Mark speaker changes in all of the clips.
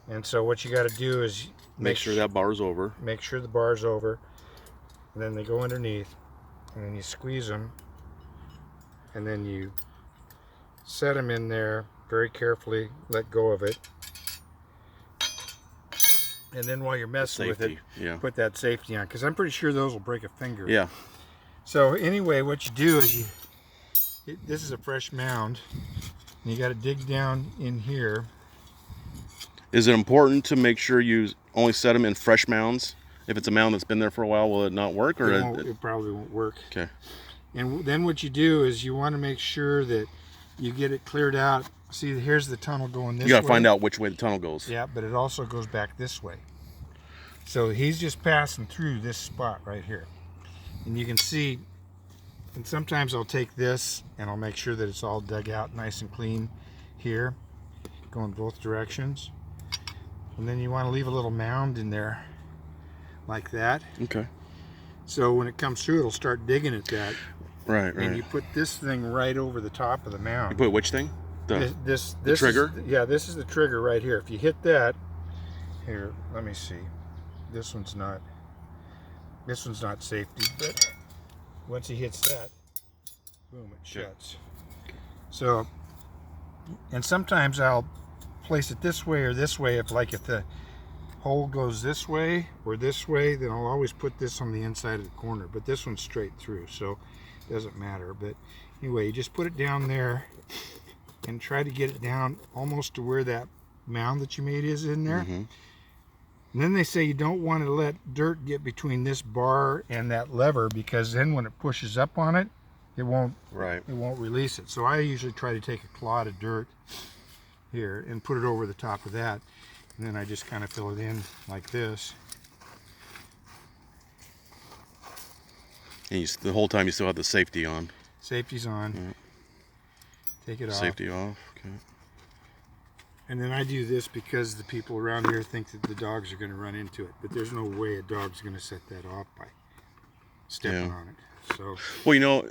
Speaker 1: And so what you got to do is
Speaker 2: Make sure that bar's over.
Speaker 1: Make sure the bar's over. And then they go underneath. And then you squeeze them. And then you set them in there very carefully. Let go of it. And then while you're messing with it, put that safety on. Because I'm pretty sure those will break a finger.
Speaker 2: Yeah.
Speaker 1: So anyway, what you do is this is a fresh mound. And you got to dig down in here.
Speaker 2: Is it important to make sure you only set them in fresh mounds? If it's a mound that's been there for a while, will it not work? Or
Speaker 1: it probably won't work.
Speaker 2: Okay.
Speaker 1: And then what you do is you want to make sure that you get it cleared out. See, here's the tunnel going this way.
Speaker 2: You got to find out which way the tunnel goes.
Speaker 1: Yeah, but it also goes back this way. So he's just passing through this spot right here. And you can see, and sometimes I'll take this and I'll make sure that it's all dug out nice and clean here, going both directions. And then you want to leave a little mound in there like that.
Speaker 2: Okay.
Speaker 1: So when it comes through, it'll start digging at that.
Speaker 2: Right.
Speaker 1: And you put this thing right over the top of the mound.
Speaker 2: You put which thing?
Speaker 1: This
Speaker 2: trigger?
Speaker 1: Yeah, this is the trigger right here. If you hit that, here, let me see. This one's not safety, but once he hits that, boom, it shuts. So, and sometimes I'll place it this way or this way. If the hole goes this way or this way, then I'll always put this on the inside of the corner. But this one's straight through, so it doesn't matter. But anyway, you just put it down there and try to get it down almost to where that mound that you made is in there.
Speaker 2: Mm-hmm.
Speaker 1: And then they say you don't want to let dirt get between this bar and that lever, because then when it pushes up on it, it won't release it. So I usually try to take a clod of dirt here and put it over the top of that, and then I just kind of fill it in like this.
Speaker 2: And the whole time you still have the safety on.
Speaker 1: Safety's on.
Speaker 2: Yeah.
Speaker 1: Take it off.
Speaker 2: Safety off. Okay.
Speaker 1: And then I do this because the people around here think that the dogs are going to run into it, but there's no way a dog's going to set that off by stepping on it. So
Speaker 2: well, you know,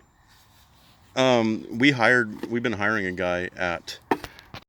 Speaker 2: we've been hiring a guy at